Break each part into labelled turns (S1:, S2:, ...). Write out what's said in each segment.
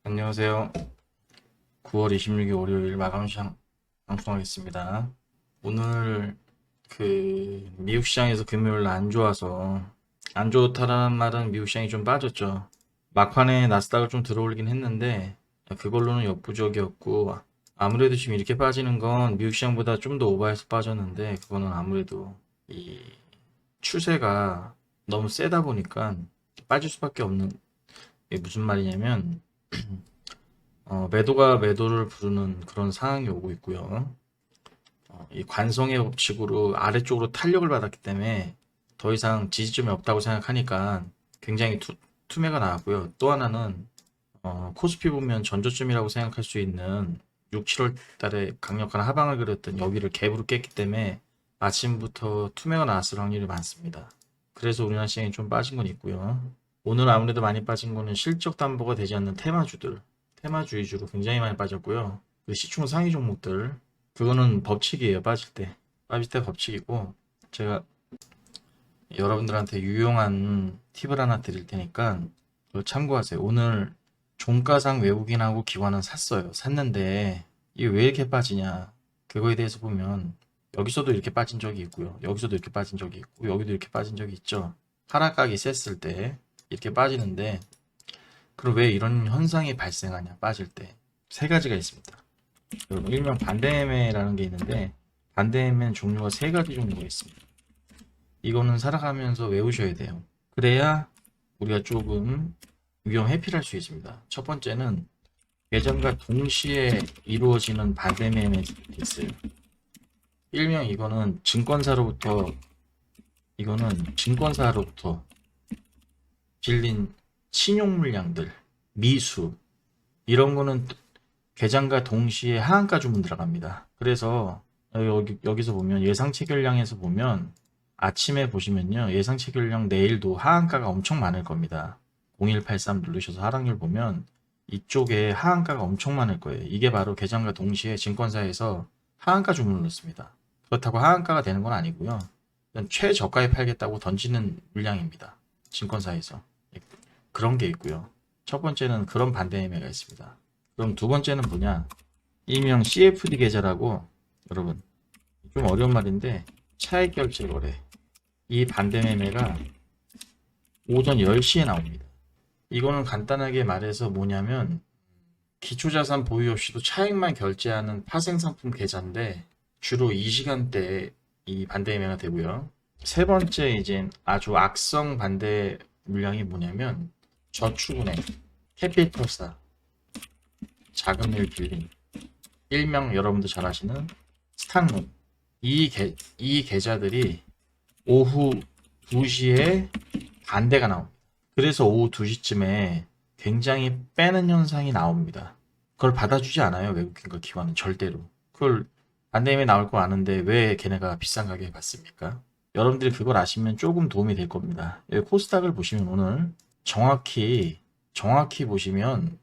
S1: 안녕하세요. 9월 26일 월요일 마감 시장 방송하겠습니다. 오늘 미국 시장에서 금요일 안 좋아서 안 좋다라는 말은 미국 시장이 좀 빠졌죠. 막판에 나스닥을 좀 들어올리긴 했는데 그걸로는 역부족이었고 아무래도 지금 이렇게 빠지는 건 미국 시장보다 좀 더 오버해서 빠졌는데 그거는 아무래도 이 추세가 너무 세다 보니까 빠질 수밖에 없는 게 무슨 말이냐면 매도가 매도를 부르는 그런 상황이 오고 있고요. 이 관성의 법칙으로 아래쪽으로 탄력을 받았기 때문에 더 이상 지지점이 없다고 생각하니까 굉장히 투매가 나왔고요. 또 하나는 코스피 보면 전저점이라고 생각할 수 있는 6, 7월 달에 강력한 하방을 그렸던 여기를 갭으로 깼기 때문에 아침부터 투매가 나왔을 확률이 많습니다. 그래서 우리나라 시장이 좀 빠진 건 있고요. 오늘 아무래도 많이 빠진 거는 실적 담보가 되지 않는 테마주들, 테마주 위주로 굉장히 많이 빠졌고요. 그 시총 상위 종목들, 그거는 법칙이에요. 빠질 때 법칙이고, 제가 여러분들한테 유용한 팁을 하나 드릴 테니까 그걸 참고하세요. 오늘 종가상 외국인하고 기관은 샀어요. 샀는데 이게 왜 이렇게 빠지냐? 그거에 대해서 보면 여기서도 이렇게 빠진 적이 있고요. 여기서도 이렇게 빠진 적이 있고 여기도 이렇게 빠진 적이 있죠. 하락각이 셌을 때 이렇게 빠지는데 그럼 왜 이런 현상이 발생하냐? 빠질 때 세 가지가 있습니다. 여러분 일명 반대매매라는 게 있는데 반대매매는 종류가 세 가지 종류가 있습니다. 이거는 살아가면서 외우셔야 돼요. 그래야 우리가 조금 위험 회피를 할 수 있습니다. 첫 번째는 예전과 동시에 이루어지는 반대매매 있어요. 일명 이거는 증권사로부터 빌린 신용 물량들, 미수 이런 거는 개장과 동시에 하한가 주문 들어갑니다. 그래서 여기서 보면 예상 체결량에서 보면 아침에 보시면요. 예상 체결량 내일도 하한가가 엄청 많을 겁니다. 0183 누르셔서 하락률 보면 이쪽에 하한가가 엄청 많을 거예요. 이게 바로 개장과 동시에 증권사에서 하한가 주문을 넣습니다. 그렇다고 하한가가 되는 건 아니고요. 최저가에 팔겠다고 던지는 물량입니다. 증권사에서. 그런 게 있고요. 첫 번째는 그런 반대 매매가 있습니다. 그럼 두 번째는 뭐냐? 일명 CFD 계좌라고 여러분 좀 어려운 말인데 차익 결제 거래 이 반대 매매가 오전 10시에 나옵니다. 이거는 간단하게 말해서 뭐냐면 기초자산 보유 없이도 차익만 결제하는 파생상품 계좌인데 주로 이 시간대에 이 반대 매매가 되고요. 세 번째 이제 아주 악성 반대 물량이 뭐냐면 저축은행, 캐피털사, 자금일 빌린, 일명 여러분도 잘 아시는 스탁론 이 계좌들이 오후 2시에 반대가 나옵니다. 그래서 오후 2시쯤에 굉장히 빼는 현상이 나옵니다. 그걸 받아주지 않아요. 외국인과 기관은 절대로. 그걸 반대임에 나올 거 아는데 왜 걔네가 비싼 가격에 받습니까? 여러분들이 그걸 아시면 조금 도움이 될 겁니다. 여기 코스닥을 보시면 오늘 정확히 보시면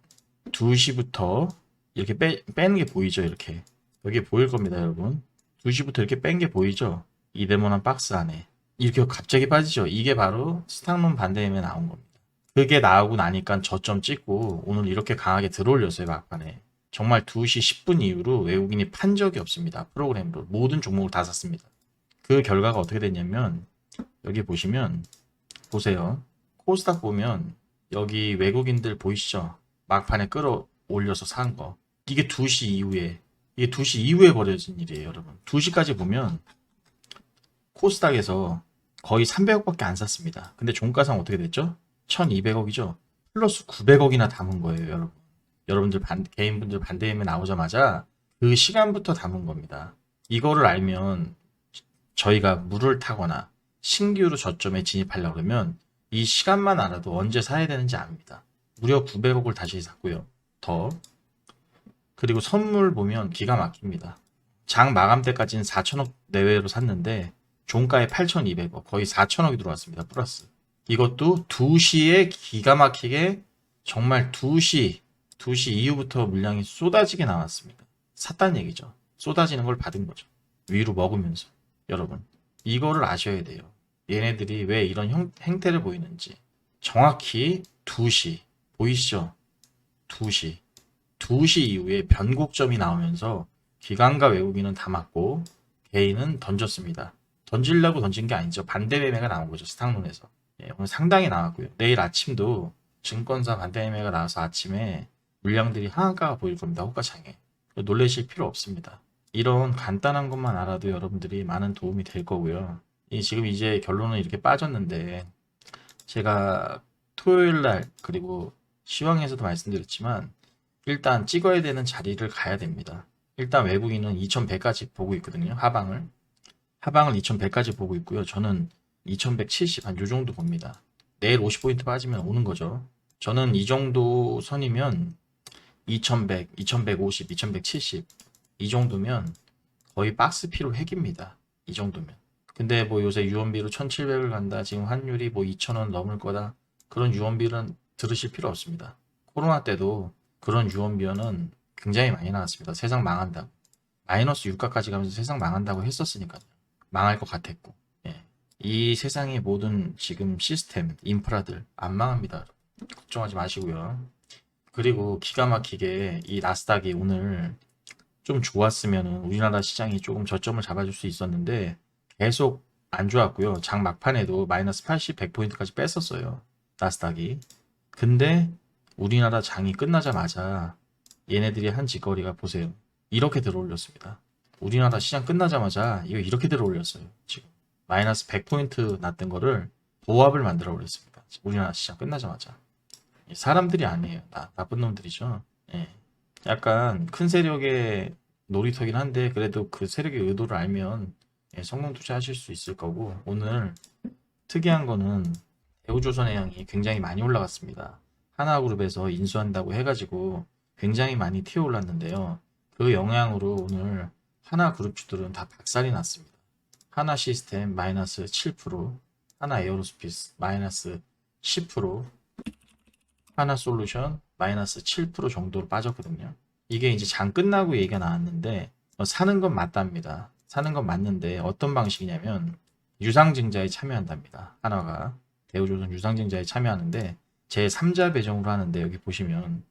S1: 2시부터 이렇게 빼는 게 보이죠. 이렇게 여기 보일 겁니다. 여러분 2시부터 이렇게 뺀 게 보이죠. 이 네모난 박스 안에 이렇게 갑자기 빠지죠. 이게 바로 스탁론 반대임에 나온 겁니다. 그게 나오고 나니까 저점 찍고 오늘 이렇게 강하게 들어올렸어요. 막판에 정말 2시 10분 이후로 외국인이 판 적이 없습니다. 프로그램으로 모든 종목을 다 샀습니다. 그 결과가 어떻게 됐냐면 여기 보세요. 코스닥 보면 여기 외국인들 보이시죠? 막판에 끌어올려서 산 거. 이게 2시 이후에 벌어진 일이에요, 여러분. 2시까지 보면 코스닥에서 거의 300억밖에 안 샀습니다. 근데 종가상 어떻게 됐죠? 1200억이죠? 플러스 900억이나 담은 거예요, 여러분. 여러분들 개인분들 반대임에 나오자마자 그 시간부터 담은 겁니다. 이거를 알면 저희가 물을 타거나 신규로 저점에 진입하려고 그러면 이 시간만 알아도 언제 사야 되는지 압니다. 무려 900억을 다시 샀고요. 그리고 선물 보면 기가 막힙니다. 장 마감 때까지는 4천억 내외로 샀는데 종가에 8,200억 거의 4천억이 들어왔습니다. 플러스 이것도 2시에 기가 막히게 정말 2시 이후부터 물량이 쏟아지게 나왔습니다. 샀다는 얘기죠. 쏟아지는 걸 받은 거죠. 위로 먹으면서. 여러분 이거를 아셔야 돼요. 얘네들이 왜 이런 행태를 보이는지 정확히 2시 보이시죠? 2시. 2시 이후에 변곡점이 나오면서 기관과 외국인은 다 맞고 개인은 던졌습니다. 던지려고 던진 게 아니죠. 반대 매매가 나온 거죠. 스탁론에서. 예, 오늘 상당히 나왔고요. 내일 아침도 증권사 반대 매매가 나와서 아침에 물량들이 하한가가 보일 겁니다. 호가창에. 놀라실 필요 없습니다. 이런 간단한 것만 알아도 여러분들이 많은 도움이 될 거고요. 지금 이제 결론은 이렇게 빠졌는데 제가 토요일 날 그리고 시황에서도 말씀드렸지만 일단 찍어야 되는 자리를 가야 됩니다. 일단 외국인은 2100까지 보고 있거든요. 하방을 2100까지 보고 있고요. 저는 2170 한 요 정도 봅니다. 내일 50포인트 빠지면 오는 거죠. 저는 이 정도 선이면 2100, 2150, 2170 이 정도면 거의 박스피로 핵입니다. 이 정도면. 근데 뭐 요새 유언비로 1700을 간다. 지금 환율이 뭐 2000원 넘을 거다. 그런 유언비는 들으실 필요 없습니다. 코로나 때도 그런 유언비어는 굉장히 많이 나왔습니다. 세상 망한다고. 마이너스 유가까지 가면서 세상 망한다고 했었으니까요. 망할 것 같았고. 예. 이 세상의 모든 지금 시스템, 인프라들 안 망합니다. 걱정하지 마시고요. 그리고 기가 막히게 이 나스닥이 오늘 좀 좋았으면 우리나라 시장이 조금 저점을 잡아줄 수 있었는데 계속 안 좋았고요. 장 막판에도 마이너스 80, 100포인트까지 뺐었어요. 나스닥이. 근데 우리나라 장이 끝나자마자 얘네들이 한 짓거리가 보세요. 이렇게 들어올렸습니다. 우리나라 시장 끝나자마자 이거 이렇게 들어올렸어요. 지금 마이너스 100포인트 났던 거를 보합을 만들어 올렸습니다. 우리나라 시장 끝나자마자. 사람들이 아니에요. 나쁜 놈들이죠. 예. 약간 큰 세력의 놀이터긴 한데 그래도 그 세력의 의도를 알면 예, 성공 투자하실 수 있을 거고 오늘 특이한 거는 대우조선해양이 굉장히 많이 올라갔습니다. 하나그룹에서 인수한다고 해가지고 굉장히 많이 튀어 올랐는데요. 그 영향으로 오늘 하나그룹주들은 다 박살이 났습니다. 하나시스템 마이너스 7%, 하나에어로스페이스 마이너스 10%, 하나솔루션 마이너스 7% 정도로 빠졌거든요. 이게 이제 장 끝나고 얘기가 나왔는데 사는 건 맞답니다. 사는 건 맞는데 어떤 방식이냐면 유상증자에 참여한답니다. 하나가 대우조선 유상증자에 참여하는데 제 3자 배정으로 하는데 여기 보시면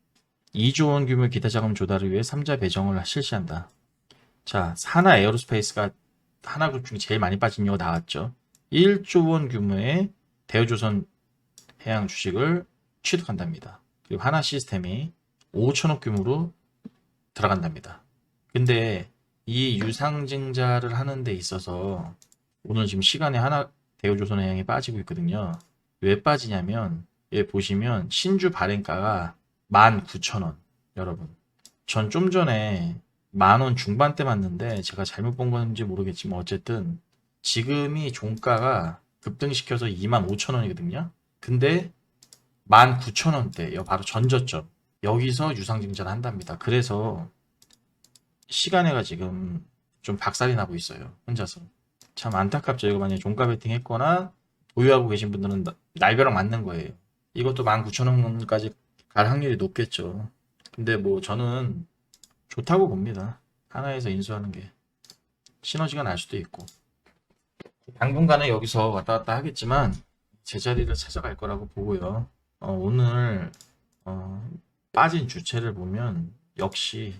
S1: 2조 원 규모 기타자금 조달을 위해 3자 배정을 실시한다. 자, 하나 에어로스페이스가 하나그룹 중에 제일 많이 빠진 이유가 나왔죠. 1조 원 규모의 대우조선 해양 주식을 취득한답니다. 그리고 하나 시스템이 5천억 규모로 들어간답니다. 근데 이 유상증자를 하는 데 있어서 오늘 지금 시간에 하나 대우조선해양이 빠지고 있거든요. 왜 빠지냐면 여기 보시면 신주 발행가가 19,000원. 여러분 전 좀 전에 10,000원 중반대 맞는데 제가 잘못 본 건지 모르겠지만 어쨌든 지금이 종가가 급등시켜서 25,000원이거든요. 근데 19,000원대 바로 전저점 여기서 유상증자를 한답니다. 그래서 시간에가 지금 좀 박살이 나고 있어요. 혼자서. 참 안타깝죠. 이거 만약에 종가 베팅 했거나 보유하고 계신 분들은 날벼락 맞는 거예요. 이것도 19,000원까지 갈 확률이 높겠죠. 근데 뭐 저는 좋다고 봅니다. 하나에서 인수하는 게 시너지가 날 수도 있고 당분간은 여기서 왔다 갔다 하겠지만 제자리를 찾아갈 거라고 보고요. 오늘 빠진 주체를 보면 역시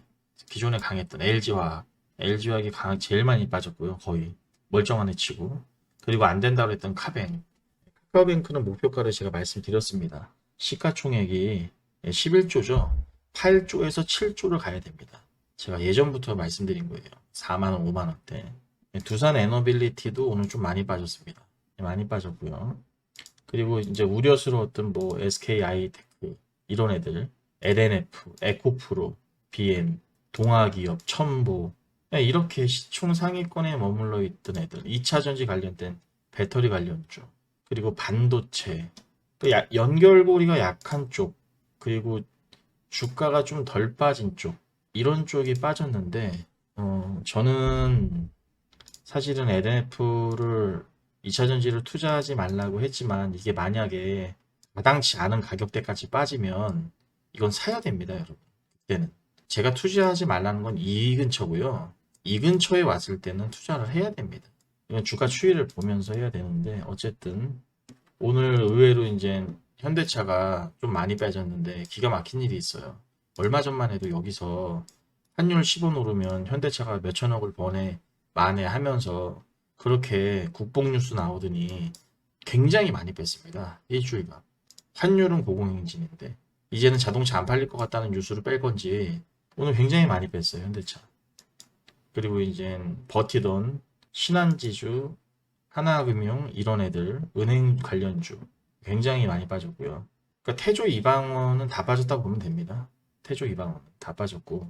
S1: 기존에 강했던 LG화학이 제일 많이 빠졌고요. 거의 멀쩡한 애치고 그리고 안 된다고 했던 카카오뱅크는 목표가를 제가 말씀드렸습니다. 시가총액이 11조죠. 8조에서 7조를 가야 됩니다. 제가 예전부터 말씀드린 거예요. 4만원, 5만원대. 두산 에너빌리티도 오늘 좀 많이 빠졌습니다. 많이 빠졌고요. 그리고 이제 우려스러웠던 뭐 SK아이테크 이런 애들, LNF, 에코프로, BM, 동아기업, 첨보 이렇게 시총 상위권에 머물러 있던 애들, 2차전지 관련된 배터리 관련 쪽, 그리고 반도체, 또 연결고리가 약한 쪽, 그리고 주가가 좀 덜 빠진 쪽, 이런 쪽이 빠졌는데 저는 사실은 LNF를 2차전지를 투자하지 말라고 했지만 이게 만약에 마땅치 않은 가격대까지 빠지면 이건 사야 됩니다, 여러분. 그때는 제가 투자하지 말라는 건 이 근처고요. 이 근처에 왔을 때는 투자를 해야 됩니다. 이건 주가 추이를 보면서 해야 되는데 어쨌든 오늘 의외로 이제 현대차가 좀 많이 빠졌는데 기가 막힌 일이 있어요. 얼마 전만 해도 여기서 환율 10원 오르면 현대차가 몇천억을 버네 만에 하면서 그렇게 국뽕 뉴스 나오더니 굉장히 많이 뺐습니다. 일주일간. 환율은 고공행진인데 이제는 자동차 안 팔릴 것 같다는 뉴스를 뺄 건지 오늘 굉장히 많이 뺐어요. 현대차. 그리고 이젠 버티던 신한지주, 하나금융 이런 애들 은행 관련주 굉장히 많이 빠졌고요. 그러니까 태조 이방원은 다 빠졌다고 보면 됩니다. 태조 이방원은 다 빠졌고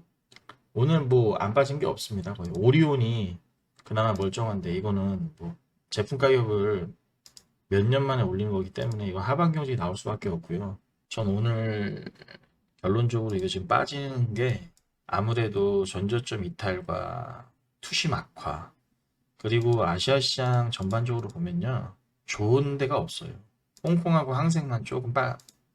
S1: 오늘 뭐 안 빠진 게 없습니다. 거의 오리온이 그나마 멀쩡한데 이거는 뭐 제품 가격을 몇 년 만에 올린 거기 때문에 이거 하반 경직이 나올 수밖에 없고요. 전 오늘 결론적으로 이거 지금 빠지는 게 아무래도 전저점 이탈과 투심 악화 그리고 아시아 시장 전반적으로 보면요 좋은 데가 없어요. 홍콩하고 항생만 조금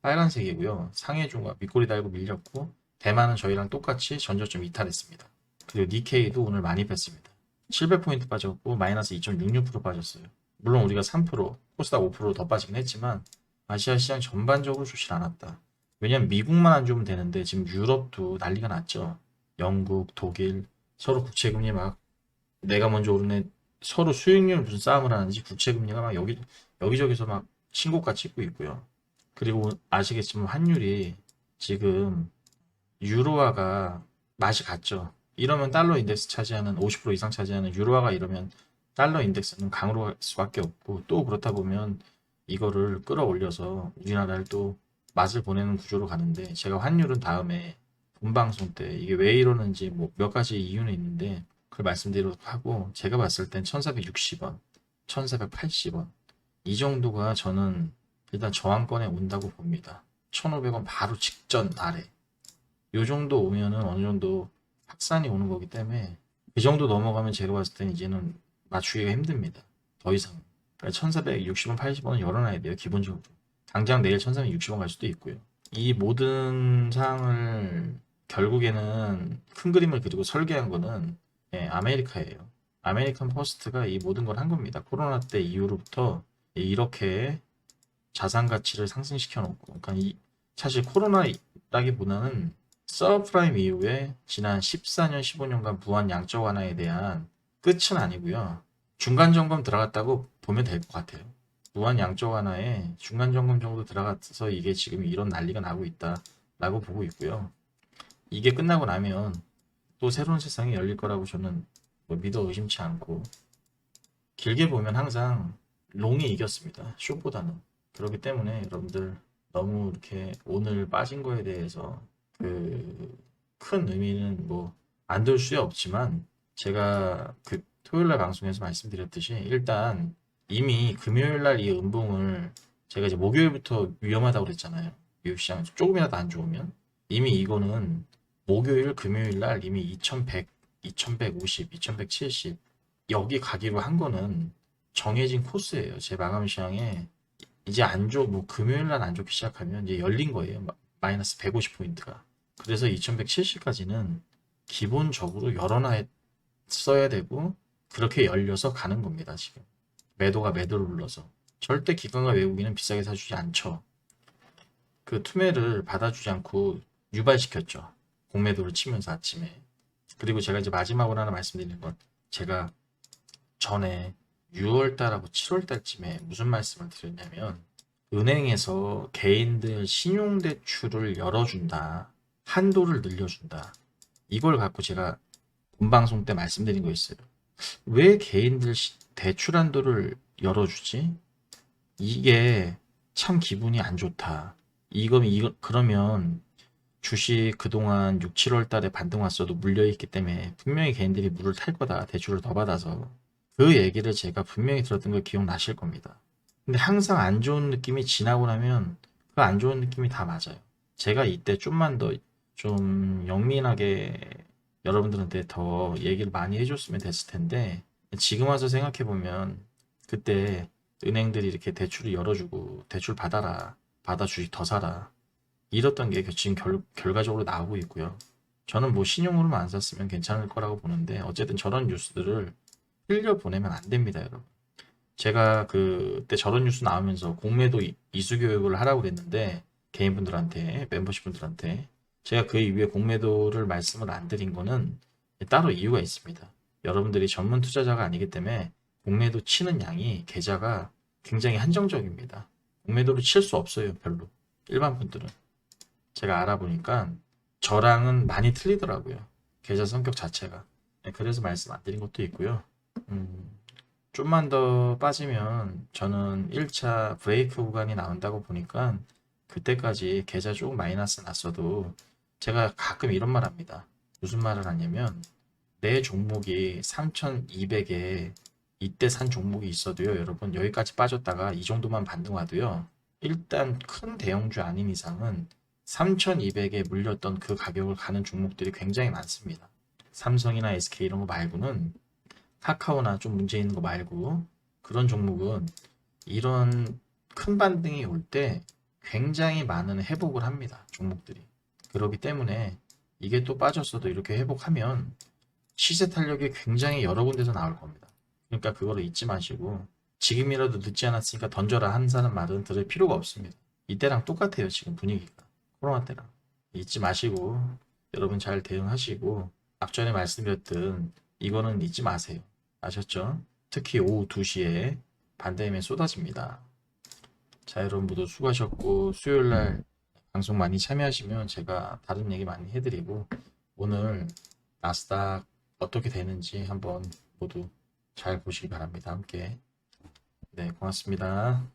S1: 빨간색이고요. 상해중과 밑꼬리 달고 밀렸고 대만은 저희랑 똑같이 전저점 이탈했습니다. 그리고 니케이도 오늘 많이 뺐습니다. 700포인트 빠졌고 마이너스 2.66% 빠졌어요. 물론 우리가 3%, 코스닥 5%더 빠지긴 했지만 아시아 시장 전반적으로 좋지 않았다. 왜냐면 미국만 안 좋으면 되는데 지금 유럽도 난리가 났죠. 영국, 독일 서로 국채금리 막 내가 먼저 오르네 서로 수익률 무슨 싸움을 하는지 국채금리가 막 여기저기서 막 신고가 찍고 있고요. 그리고 아시겠지만 환율이 지금 유로화가 맛이 갔죠. 이러면 달러 인덱스 차지하는 50% 이상 차지하는 유로화가 이러면 달러 인덱스는 강으로 갈 수밖에 없고 또 그렇다 보면 이거를 끌어올려서 우리나라를 또 맛을 보내는 구조로 가는데 제가 환율은 다음에 본방송 때 이게 왜 이러는지 뭐 몇 가지 이유는 있는데 그걸 말씀드리도록 하고 제가 봤을 땐 1460원, 1480원 이 정도가 저는 일단 저항권에 온다고 봅니다. 1500원 바로 직전 아래 요 정도 오면은 어느 정도 확산이 오는 거기 때문에 그 정도 넘어가면 제가 봤을 땐 이제는 맞추기가 힘듭니다. 더 이상. 1460원, 80원은 열어놔야 돼요. 기본적으로. 당장 내일 1360원 갈 수도 있고요. 이 모든 상황을 결국에는 큰 그림을 그리고 설계한 거는 아메리카예요. 아메리칸 퍼스트가 이 모든 걸 한 겁니다. 코로나 때 이후로부터 이렇게 자산 가치를 상승시켜 놓고 그러니까 사실 코로나라기보다는 서브프라임 이후에 지난 14년, 15년간 무한 양적 완화에 대한 끝은 아니고요. 중간 점검 들어갔다고 보면 될 것 같아요. 무한 양적 완화에 중간 점검 정도 들어가서 이게 지금 이런 난리가 나고 있다라고 보고 있고요. 이게 끝나고 나면 또 새로운 세상이 열릴 거라고 저는 뭐 믿어 의심치 않고 길게 보면 항상 롱이 이겼습니다. 숏보다는. 그렇기 때문에 여러분들 너무 이렇게 오늘 빠진 거에 대해서 그 큰 의미는 뭐 안 둘 수 없지만 제가 그 토요일 날 방송에서 말씀드렸듯이 일단 이미 금요일 날 이 음봉을 제가 이제 목요일부터 위험하다고 그랬잖아요. 미국 시장 조금이라도 안 좋으면 이미 이거는 목요일 금요일 날 이미 2100, 2150, 2170 여기 가기로 한 거는 정해진 코스예요. 제 마감 시장에 이제 뭐 금요일 날 안 좋기 시작하면 이제 열린 거예요. 마이너스 150포인트가. 그래서 2170까지는 기본적으로 열어놔야 되고 그렇게 열려서 가는 겁니다. 지금 매도가 매도를 눌러서 절대 기관과 외국인은 비싸게 사주지 않죠. 그 투매를 받아주지 않고 유발시켰죠. 공매도를 치면서 아침에. 그리고 제가 이제 마지막으로 하나 말씀드리는 건 제가 전에 6월달하고 7월달쯤에 무슨 말씀을 드렸냐면 은행에서 개인들 신용대출을 열어준다. 한도를 늘려준다. 이걸 갖고 제가 본방송 때 말씀드린 거 있어요. 왜 개인들 대출 한도를 열어주지? 이게 참 기분이 안 좋다. 그러면 주식 그동안 6, 7월 달에 반등 왔어도 물려있기 때문에 분명히 개인들이 물을 탈 거다. 대출을 더 받아서. 그 얘기를 제가 분명히 들었던 거 기억나실 겁니다. 근데 항상 안 좋은 느낌이 지나고 나면 그 안 좋은 느낌이 다 맞아요. 제가 이때 좀만 더 좀 영민하게 여러분들한테 더 얘기를 많이 해줬으면 됐을 텐데 지금 와서 생각해보면 그때 은행들이 이렇게 대출을 열어주고 대출 받아라. 받아 주식 더 사라. 이랬던 게 지금 결과적으로 나오고 있고요. 저는 뭐 신용으로만 안 샀으면 괜찮을 거라고 보는데 어쨌든 저런 뉴스들을 흘려보내면 안 됩니다, 여러분. 제가 그때 저런 뉴스 나오면서 공매도 이수 교육을 하라고 그랬는데 개인분들한테 멤버십 분들한테 제가 그 이후에 공매도를 말씀을 안 드린 거는 따로 이유가 있습니다. 여러분들이 전문 투자자가 아니기 때문에 공매도 치는 양이 계좌가 굉장히 한정적입니다. 공매도를 칠 수 없어요, 별로. 일반 분들은. 제가 알아보니까 저랑은 많이 틀리더라고요. 계좌 성격 자체가. 네, 그래서 말씀 안 드린 것도 있고요. 좀만 더 빠지면 저는 1차 브레이크 구간이 나온다고 보니까 그때까지 계좌 조금 마이너스 났어도 제가 가끔 이런 말 합니다. 무슨 말을 하냐면 내 종목이 3,200에 이때 산 종목이 있어도요. 여러분 여기까지 빠졌다가 이 정도만 반등와도요. 일단 큰 대형주 아닌 이상은 3,200에 물렸던 그 가격을 가는 종목들이 굉장히 많습니다. 삼성이나 SK 이런 거 말고는 카카오나 좀 문제 있는 거 말고 그런 종목은 이런 큰 반등이 올 때 굉장히 많은 회복을 합니다. 종목들이. 그렇기 때문에 이게 또 빠졌어도 이렇게 회복하면 시세 탄력이 굉장히 여러 군데서 나올 겁니다. 그러니까 그거를 잊지 마시고 지금이라도 늦지 않았으니까 던져라 하는 사람 말은 들을 필요가 없습니다. 이때랑 똑같아요. 지금 분위기가. 코로나 때랑. 잊지 마시고 여러분 잘 대응하시고 앞전에 말씀드렸던 이거는 잊지 마세요. 아셨죠? 특히 오후 2시에 반대임에 쏟아집니다. 자, 여러분 모두 수고하셨고 수요일날 방송 많이 참여하시면 제가 다른 얘기 많이 해드리고 오늘 나스닥 어떻게 되는지 한번 모두 잘 보시기 바랍니다. 함께. 네, 고맙습니다.